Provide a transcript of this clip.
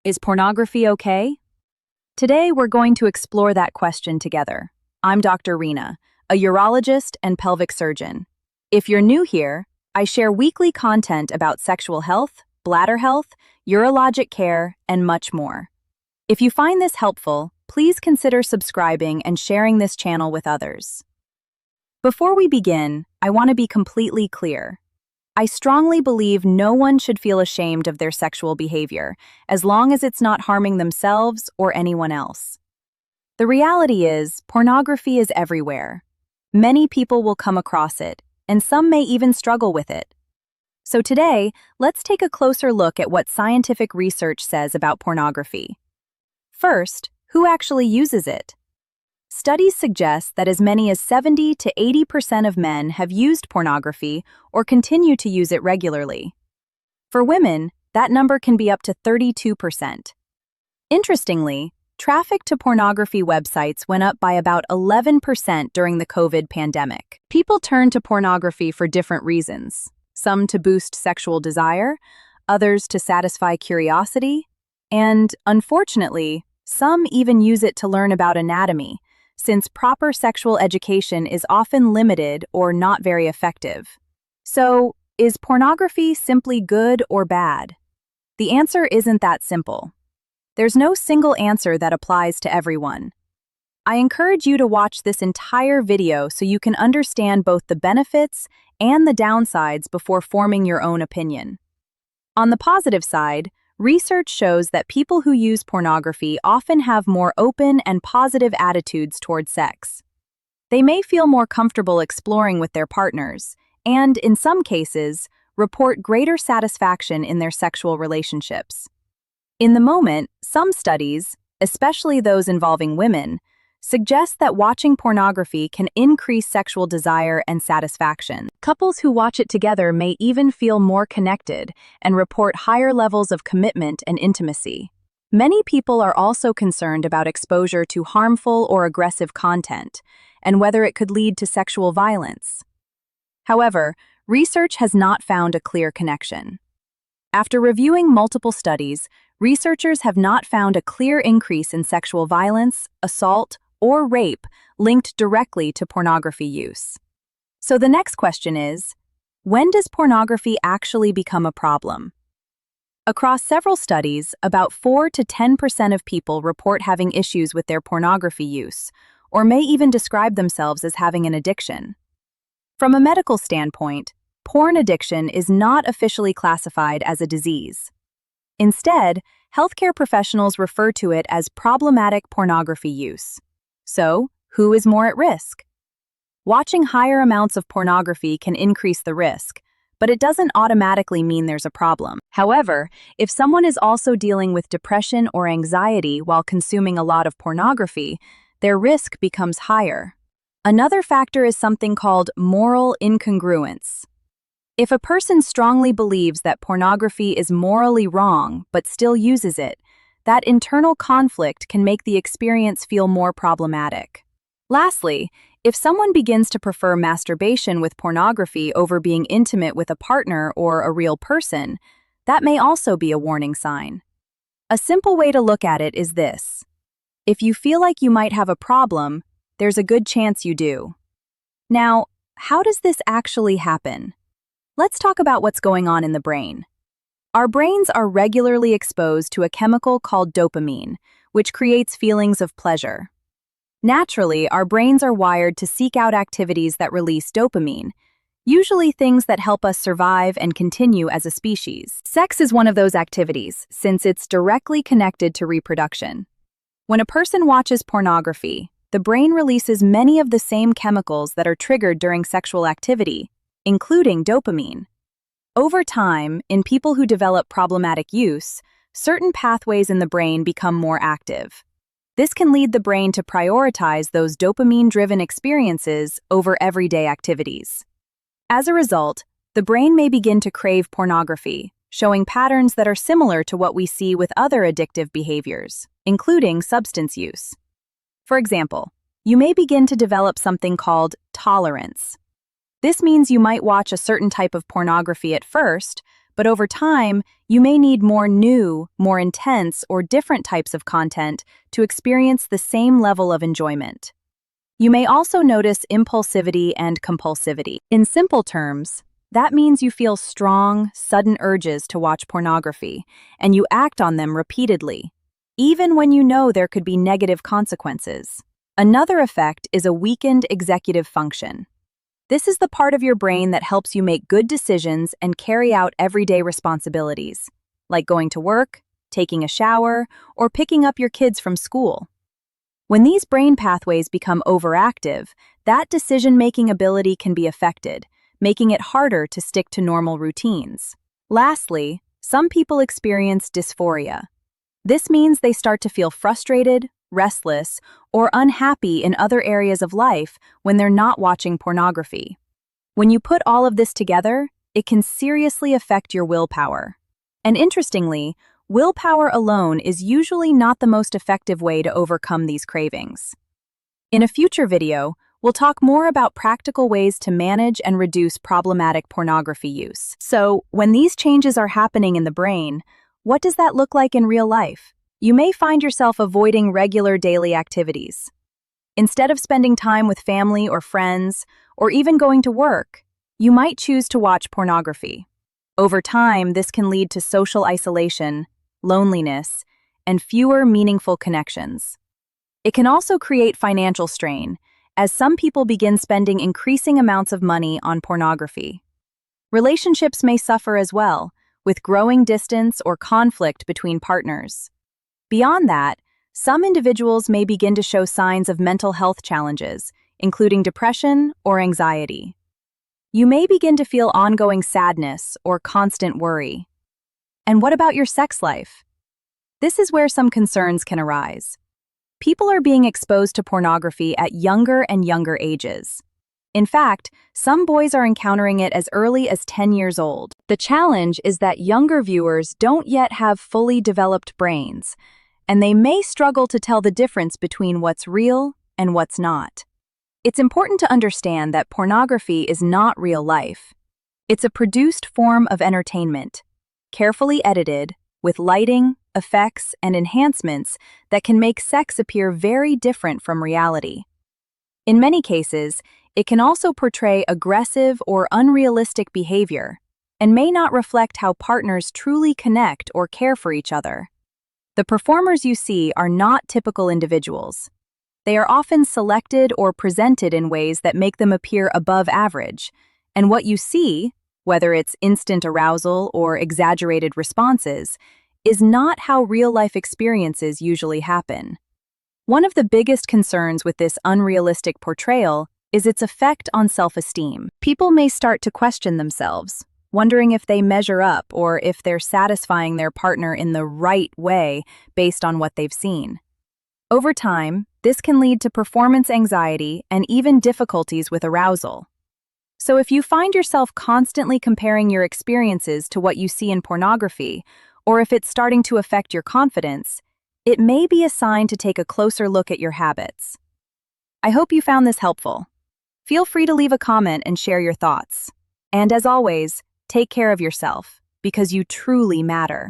Is pornography okay? Today, we're going to explore that question together. I'm Dr. Rena, a urologist and pelvic surgeon. If you're new here, I share weekly content about sexual health, bladder health, urologic care, and much more. If you find this helpful, please consider subscribing and sharing this channel with others. Before we begin, I want to be completely clear. I strongly believe no one should feel ashamed of their sexual behavior, as long as it's not harming themselves or anyone else. The reality is, pornography is everywhere. Many people will come across it, and some may even struggle with it. So today, let's take a closer look at what scientific research says about pornography. First, who actually uses it? Studies suggest that as many as 70 to 80% of men have used pornography or continue to use it regularly. For women, that number can be up to 32%. Interestingly, traffic to pornography websites went up by about 11% during the COVID pandemic. People turn to pornography for different reasons, some to boost sexual desire, others to satisfy curiosity, and, unfortunately, some even use it to learn about anatomy, since proper sexual education is often limited or not very effective. So, is pornography simply good or bad? The answer isn't that simple. There's no single answer that applies to everyone. I encourage you to watch this entire video so you can understand both the benefits and the downsides before forming your own opinion. On the positive side, research shows that people who use pornography often have more open and positive attitudes toward sex. They may feel more comfortable exploring with their partners, and, in some cases, report greater satisfaction in their sexual relationships. In the moment, some studies, especially those involving women, suggest that watching pornography can increase sexual desire and satisfaction. Couples who watch it together may even feel more connected and report higher levels of commitment and intimacy. Many people are also concerned about exposure to harmful or aggressive content and whether it could lead to sexual violence. However, research has not found a clear connection. After reviewing multiple studies, researchers have not found a clear increase in sexual violence, assault, or rape linked directly to pornography use. So the next question is, when does pornography actually become a problem? Across several studies, about 4 to 10% of people report having issues with their pornography use, or may even describe themselves as having an addiction. From a medical standpoint, porn addiction is not officially classified as a disease. Instead, healthcare professionals refer to it as problematic pornography use. So, who is more at risk? Watching higher amounts of pornography can increase the risk, but it doesn't automatically mean there's a problem. However, if someone is also dealing with depression or anxiety while consuming a lot of pornography, their risk becomes higher. Another factor is something called moral incongruence. If a person strongly believes that pornography is morally wrong but still uses it, that internal conflict can make the experience feel more problematic. Lastly, if someone begins to prefer masturbation with pornography over being intimate with a partner or a real person, that may also be a warning sign. A simple way to look at it is this: if you feel like you might have a problem, there's a good chance you do. Now, how does this actually happen? Let's talk about what's going on in the brain. Our brains are regularly exposed to a chemical called dopamine, which creates feelings of pleasure. Naturally, our brains are wired to seek out activities that release dopamine, usually things that help us survive and continue as a species. Sex is one of those activities, since it's directly connected to reproduction. When a person watches pornography, the brain releases many of the same chemicals that are triggered during sexual activity, including dopamine. Over time, in people who develop problematic use, certain pathways in the brain become more active. This can lead the brain to prioritize those dopamine-driven experiences over everyday activities. As a result, the brain may begin to crave pornography, showing patterns that are similar to what we see with other addictive behaviors, including substance use. For example, you may begin to develop something called tolerance. This means you might watch a certain type of pornography at first, but over time, you may need more new, more intense, or different types of content to experience the same level of enjoyment. You may also notice impulsivity and compulsivity. In simple terms, that means you feel strong, sudden urges to watch pornography, and you act on them repeatedly, even when you know there could be negative consequences. Another effect is a weakened executive function. This is the part of your brain that helps you make good decisions and carry out everyday responsibilities, like going to work, taking a shower, or picking up your kids from school. When these brain pathways become overactive, that decision-making ability can be affected, making it harder to stick to normal routines. Lastly, some people experience dysphoria. This means they start to feel frustrated, restless, or unhappy in other areas of life when they're not watching pornography. When you put all of this together, it can seriously affect your willpower. And interestingly, willpower alone is usually not the most effective way to overcome these cravings. In a future video, we'll talk more about practical ways to manage and reduce problematic pornography use. So, when these changes are happening in the brain, what does that look like in real life? You may find yourself avoiding regular daily activities. Instead of spending time with family or friends, or even going to work, you might choose to watch pornography. Over time, this can lead to social isolation, loneliness, and fewer meaningful connections. It can also create financial strain, as some people begin spending increasing amounts of money on pornography. Relationships may suffer as well, with growing distance or conflict between partners. Beyond that, some individuals may begin to show signs of mental health challenges, including depression or anxiety. You may begin to feel ongoing sadness or constant worry. And what about your sex life? This is where some concerns can arise. People are being exposed to pornography at younger and younger ages. In fact, some boys are encountering it as early as 10 years old. The challenge is that younger viewers don't yet have fully developed brains, and they may struggle to tell the difference between what's real and what's not. It's important to understand that pornography is not real life. It's a produced form of entertainment, carefully edited, with lighting, effects, and enhancements that can make sex appear very different from reality. In many cases, it can also portray aggressive or unrealistic behavior, and may not reflect how partners truly connect or care for each other. The performers you see are not typical individuals. They are often selected or presented in ways that make them appear above average, and what you see, whether it's instant arousal or exaggerated responses, is not how real-life experiences usually happen. One of the biggest concerns with this unrealistic portrayal is its effect on self-esteem. People may start to question themselves, wondering if they measure up or if they're satisfying their partner in the right way based on what they've seen. Over time, this can lead to performance anxiety and even difficulties with arousal. So if you find yourself constantly comparing your experiences to what you see in pornography, or if it's starting to affect your confidence, it may be a sign to take a closer look at your habits. I hope you found this helpful. Feel free to leave a comment and share your thoughts. And as always, take care of yourself, because you truly matter.